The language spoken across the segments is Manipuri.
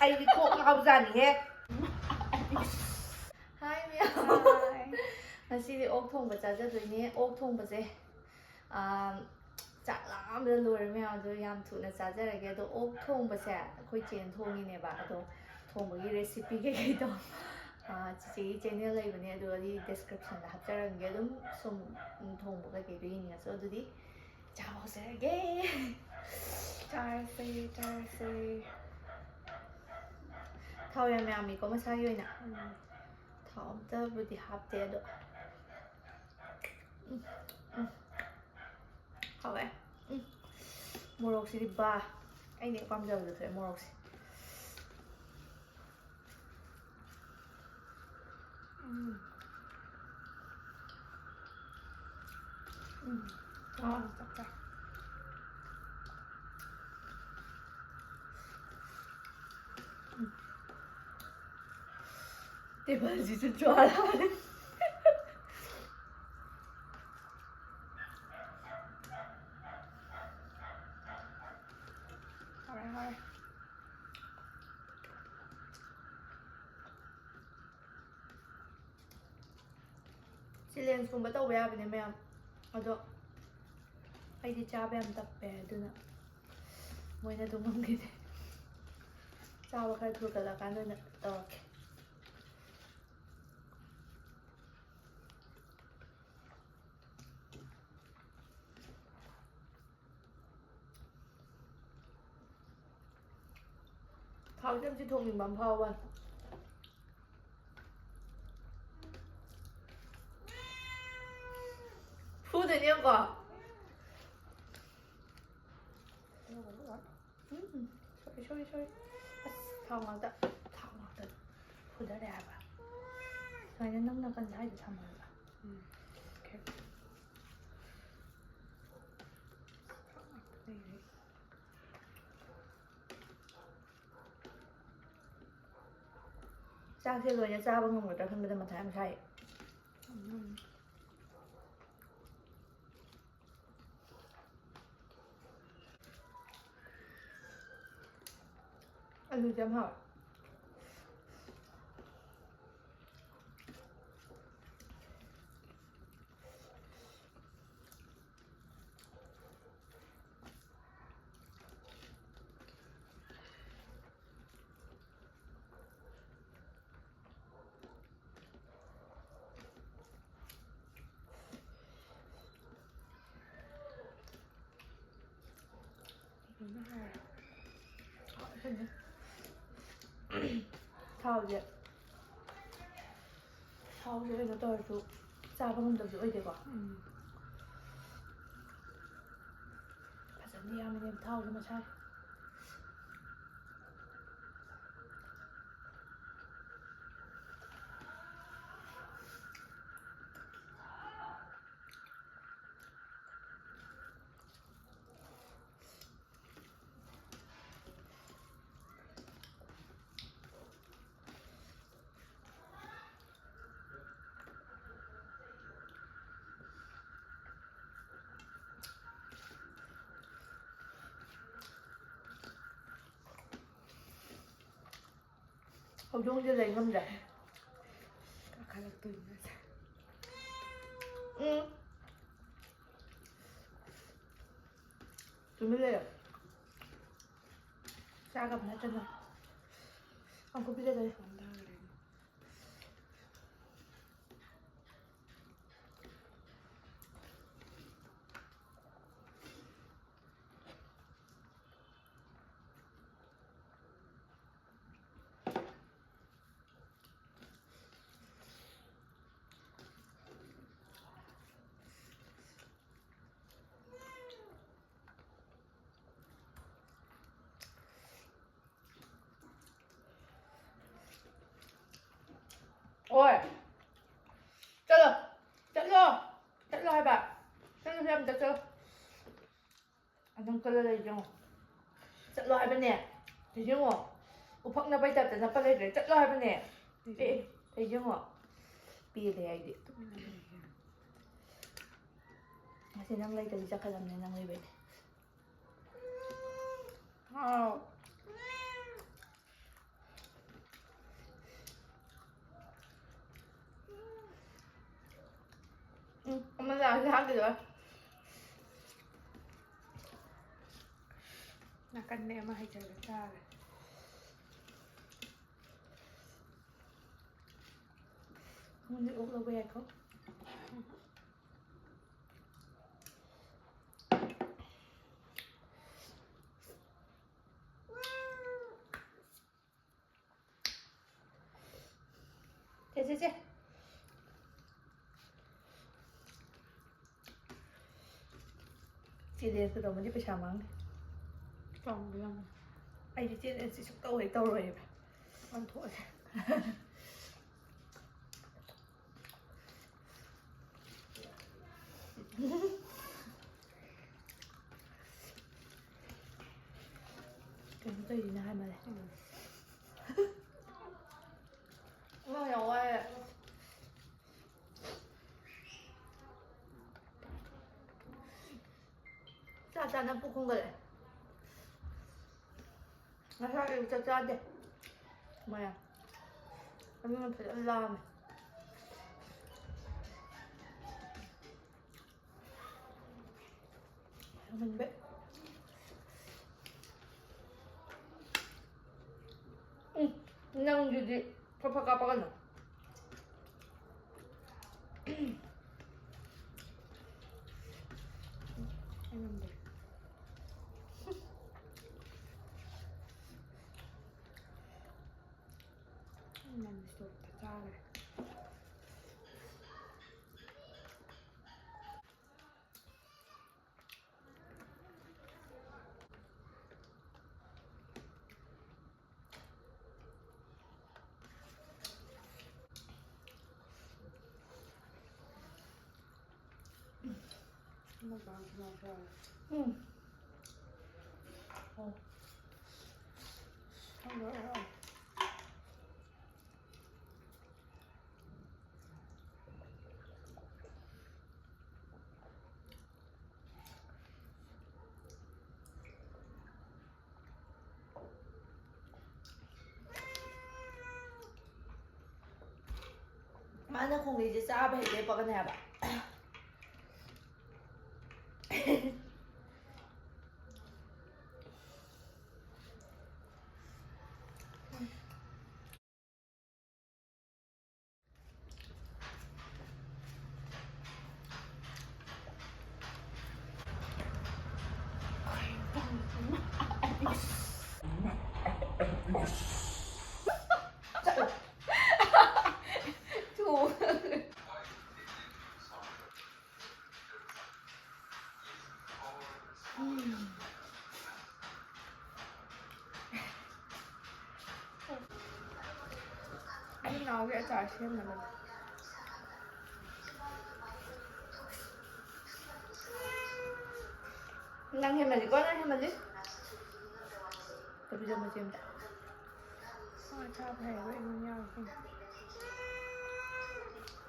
ꯑꯩꯗꯤ ꯀꯣꯛ ꯉꯥꯎꯖꯥꯅꯤꯍꯦ ꯍꯥꯏ ꯃꯌꯥꯝ ꯉꯁꯤꯗꯤ ꯑꯣꯛ ꯊꯣꯡꯕ ꯆꯥꯖꯗꯣꯏꯅꯦ ꯑꯣꯛ ꯊꯣꯡꯕꯁꯦ ꯆꯥꯛ ꯂꯥꯝꯕꯗ ꯂꯣꯏꯔꯦ ꯃꯌꯥꯝ ꯑꯗꯣ ꯌꯥꯝ ꯊꯨꯅ ꯆꯥꯖꯔꯒꯦ ꯑꯗꯣ ꯑꯣꯛ ꯊꯣꯡꯕꯁꯦ ꯑꯩꯈꯣꯏ ꯆꯦꯅ ꯊꯣꯡꯉꯤꯅꯦꯕ ꯑꯗꯣ ꯊꯣꯡꯕꯒꯤ ꯔꯦꯁꯤꯄꯤ ꯀꯩꯀꯩꯗꯣ ꯆꯤꯆꯦꯒꯤ ꯆꯦꯅꯦꯜ ꯂꯩꯕꯅꯦ ꯑꯗꯨꯒꯗꯤ ꯗꯦꯁꯀ꯭ꯔꯤꯞꯁꯟꯗ ꯍꯥꯞꯆꯔꯝꯒꯦ ꯑꯗꯨꯝ ꯁꯨꯝ ꯊꯣꯡꯕ ꯀꯩꯀꯩꯗꯣ ꯌꯦꯡꯅꯤꯡꯉꯁꯨ ꯑꯗꯨꯗꯤ ꯆꯥꯕ ꯍꯧꯖꯔꯒꯦ ꯆꯥꯔꯁꯦ ꯆꯥꯔꯁꯦ ꯊꯥꯎ ꯌꯥꯝ ꯌꯥꯝꯃꯤꯀꯣ ꯃꯁꯥꯒꯤ ꯑꯣꯏꯅ ꯊꯥꯎ ꯑꯝꯇꯕꯨꯗꯤ ꯍꯥꯞꯇꯦ ꯑꯗꯣ ꯍꯥꯎꯋꯦ ꯃꯣꯔꯣꯛꯁꯤꯗꯤ ꯕꯥ ꯑꯩꯅ ꯍꯦꯛ ꯄꯥꯝꯖꯕꯗꯣ ꯊꯣꯛꯑꯦ ꯃꯣꯔꯣꯛꯁꯦ ꯆꯥꯛ ꯇꯦꯕꯜꯁꯤꯁꯨ ꯖ꯭ꯋꯥꯔ ꯍꯥꯎꯔꯦ ꯆꯦꯂꯦꯟꯖꯀꯨꯝꯕ ꯇꯧꯕ ꯌꯥꯕꯅꯦ ꯃꯌꯥꯝ ꯑꯗꯣ ꯑꯩꯗꯤ ꯆꯥꯕ ꯌꯥꯝ ꯇꯞꯄꯦ ꯑꯗꯨꯅ ꯃꯣꯏꯅ ꯑꯗꯨꯝ ꯉꯝꯈꯤꯗꯦ ꯆꯥꯕ ꯈꯔ ꯊꯨꯒꯠꯂꯀꯥꯟꯗ ꯑꯣꯏꯅ ꯇꯧꯔꯛꯀꯦ ꯊꯥꯎꯁꯦ ꯌꯥꯝ ꯊꯣꯛꯅꯤꯡꯕ ꯑꯃ ꯐꯥꯎꯕ ꯐꯨꯗꯣꯏꯅꯦ ꯌꯦꯡꯉꯣ ꯁꯣꯔꯤ ꯑꯁ ꯊꯥꯎ ꯉꯥꯛꯇ ꯐꯨꯗꯔꯦ ꯍꯥꯏꯕ ꯁꯨꯃꯥꯏꯅ ꯅꯪ ꯅꯥꯀꯟ ꯁ꯭ꯋꯥꯏꯗ ꯊꯝꯃꯒ ꯆꯥꯛꯁꯦ ꯂꯣꯏꯅ ꯆꯥꯕ ꯉꯝꯒꯗ꯭ꯔꯥ ꯈꯟꯕꯗ ꯃꯊꯥ ꯌꯥꯝ ꯁꯥꯏ ꯑꯂꯨꯁꯦ ꯌꯥꯝ ꯍꯥꯎꯋꯦ ꯊꯥꯎꯁꯦ ꯀꯩꯅꯣ ꯇꯧꯔꯁꯨ ꯆꯥꯕ ꯉꯝꯗꯕꯁꯨ ꯑꯣꯏꯗꯦꯀꯣ ꯐꯖꯅ ꯌꯥꯝꯃꯤꯅꯦꯕ ꯊꯥꯎꯁꯦ ꯃꯁꯥꯒꯤ ꯍꯧꯗꯣꯡꯁꯦ ꯂꯩ ꯉꯝꯗ꯭ꯔꯦ ꯇꯨꯃꯤꯟ ꯂꯩꯌꯣ ꯆꯥꯒꯕ ꯅꯠꯇꯅ ꯑꯃꯨꯛ ꯄꯤꯖꯗꯣꯏ ꯍꯣꯏ ꯆꯠꯂꯣ ꯍꯥꯏꯕ ꯆꯠꯂꯣ ꯌꯥꯝ ꯆꯠꯂꯣ ꯑꯗꯨꯝ ꯀꯜꯂ ꯂꯩ ꯌꯦꯡꯉꯣ ꯆꯠꯂꯣ ꯍꯥꯏꯕꯅꯦ ꯌꯦꯡꯉꯣ ꯎꯐꯛꯅꯕꯩ ꯇꯥꯏꯞꯇ ꯅꯞꯄ ꯂꯩꯈ꯭ꯔꯦ ꯆꯠꯂꯣ ꯍꯥꯏꯕꯅꯦ ꯌꯦꯡꯉꯣ ꯄꯦꯜꯂꯦ ꯑꯩꯗꯤ ꯉꯁꯤ ꯅꯪ ꯂꯩꯇꯗꯤ ꯆꯠꯀꯗꯕꯅꯦ ꯅꯪ ꯂꯩꯕꯩꯅꯦ ꯅꯥꯀꯟꯗ ꯑꯃ ꯍꯩꯖꯜꯂ ꯆꯥꯔꯦ ꯅꯪꯗꯤ ꯑꯣꯛ ꯂꯧꯕ ꯌꯥꯏꯀꯣ 제 ꯆꯦꯂꯦꯟꯖꯀ ꯇꯧꯕꯗꯤ ꯄꯩꯁꯥ ꯃꯥꯡꯉꯦ ꯆꯣꯡꯕ ꯌꯥꯝ ꯑꯩꯗꯤ ꯆꯦꯂꯦꯟꯖꯁꯤ ꯁꯨꯛꯇꯧ ꯍꯦꯛ ꯇꯧꯔꯣꯏꯕ ꯑꯣꯟꯊꯣꯛꯑꯁꯦ ꯀꯩꯅꯣ ꯇꯧꯔꯤꯁꯤꯅ ꯍꯥꯏꯃꯜꯂꯦ ꯌꯥꯝ ꯋꯥꯏꯑꯦ ꯆꯥ ꯆꯥꯅ ꯄꯨꯛ ꯈꯣꯡꯒꯠꯂꯦ ꯉꯁꯥꯏ ꯑꯌꯨꯛ ꯆꯥꯛ ꯆꯥꯗꯦ ꯃꯌꯥꯝ ꯑꯗꯨꯅ ꯐꯖꯅ ꯂꯥꯝꯃꯦ ꯌꯥꯝꯃꯟꯕꯩ ꯅꯪꯗꯨꯗꯤ ꯐꯠ ꯐꯠ ꯀꯥꯞꯄꯒꯅꯨ ꯑꯩꯉꯣꯟꯗ ꯅꯟ ꯁ꯭ꯇꯣꯞꯇ ꯆꯥꯔꯦ ꯃꯥꯅ ꯈꯣꯡꯒꯩꯁꯦ ꯆꯥꯕ ꯍꯦꯛ ꯂꯦꯞꯄꯒꯅꯦ ꯍꯥꯏꯕ ꯑꯩ ꯅꯥꯎꯒꯤ ꯑꯆꯥꯔ ꯁꯦꯝꯅꯕꯅꯦ ꯅꯪ ꯍꯦꯃꯜꯂꯤꯀꯣ ꯅꯪ ꯍꯦꯃꯜꯂꯤ ꯇꯕꯤꯗ ꯃꯆꯦ ꯑꯝꯇ ꯃꯥ ꯆꯥꯕ ꯍꯩꯔꯔꯣꯏ ꯑꯩꯉꯣꯟꯗ ꯌꯥꯎꯔꯤꯁꯤꯡ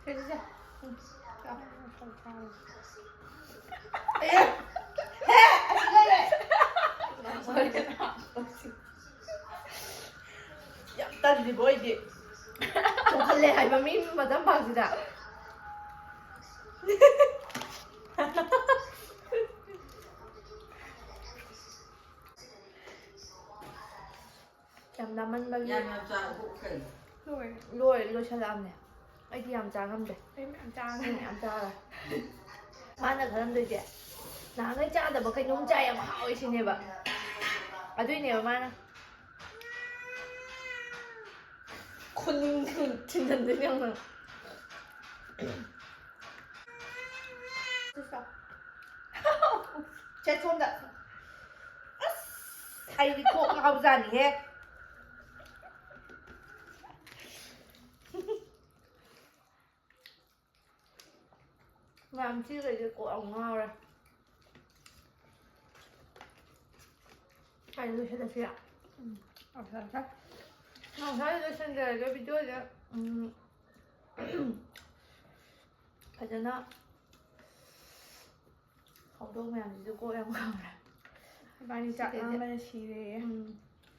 ꯁꯦ ꯆꯥꯎ ꯆꯥꯔꯦ ꯌꯥꯝ ꯇꯜꯂꯤꯕꯣ ꯑꯩꯗꯤ ꯆꯣꯡꯈꯠꯂꯦ ꯍꯥꯏꯕ ꯃꯤ ꯃꯇꯝꯄꯥꯛꯁꯤꯗ ꯌꯥꯝ ꯂꯥꯝꯃꯟꯕꯒꯤ ꯂꯣꯏꯔꯦ ꯂꯣꯏꯁꯜꯂꯛꯑꯝꯅꯦ ꯑꯩꯗꯤ ꯌꯥꯝ ꯆꯥ ꯉꯝꯗꯦ ꯑꯩ ꯃꯌꯥꯝ ꯆꯥꯔꯦ ꯑꯩ ꯃꯌꯥꯝ ꯆꯥꯔꯦ ꯃꯥꯅ ꯈꯜꯂꯝꯗꯣꯏꯁꯦ ꯅꯍꯥꯟꯒꯩ ꯆꯥꯗꯕ ꯀꯩꯅꯣꯝ ꯆꯥꯏ ꯌꯥꯝ ꯍꯥꯎꯋꯦ ꯁꯤꯅꯦꯕ ꯑꯗꯨꯏꯅꯦꯕ ꯃꯥꯅ ꯈꯨꯅꯤꯡ ꯊꯤꯟꯖꯟꯗꯣꯏꯅꯦ ꯌꯦꯡꯉꯣ ꯁꯦ ꯁꯣꯝꯗ ꯑꯁ ꯑꯩꯗꯤ ꯀꯣꯛ ꯉꯥꯎꯖꯥꯅꯤꯍꯦ ꯃꯌꯥꯝ ꯁꯤꯈꯩꯁꯦ ꯀꯣꯛ ꯌꯥꯝ ꯉꯥꯎꯔꯦ ꯀꯥꯏꯗ ꯂꯣꯏꯁꯤꯜꯂꯁꯤꯔ ꯉꯁꯥꯏ ꯂꯣꯏꯁꯤꯟꯖꯔꯒꯦ ꯚꯤꯗꯤꯑꯣꯁꯦ ꯐꯖꯅ ꯍꯧꯗꯣꯡ ꯃꯌꯥꯝꯁꯤꯁꯨ ꯀꯣꯛ ꯌꯥꯝ ꯉꯥꯎꯔꯦ ꯏꯕꯥꯅꯤ ꯆꯥꯛ ꯂꯥꯝꯕꯅ ꯁꯤꯔꯦꯌꯦ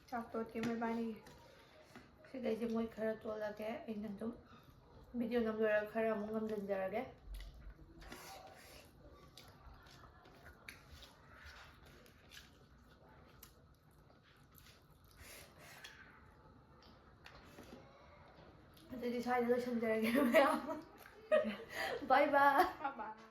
ꯆꯥꯛ ꯇꯣꯠꯀꯦ ꯏꯕꯥꯅꯤꯒꯤ ꯁꯤꯗꯩꯁꯦ ꯃꯣꯏ ꯈꯔ ꯇꯣꯠꯂꯒꯦ ꯑꯩꯅ ꯑꯗꯨꯝ ꯚꯤꯗꯤꯑꯣ ꯅꯝ ꯂꯣꯏꯔꯒ ꯈꯔ ꯑꯃꯨꯛ ꯉꯝꯖꯟꯖꯔꯒꯦ ꯑꯗꯨꯗꯤ ꯁ꯭ꯋꯥꯏꯗ ꯂꯣꯏꯁꯤꯟꯖꯔꯒꯦ ꯃꯌꯥꯝ ꯕꯥꯏ ꯕꯥꯏ Bye bye.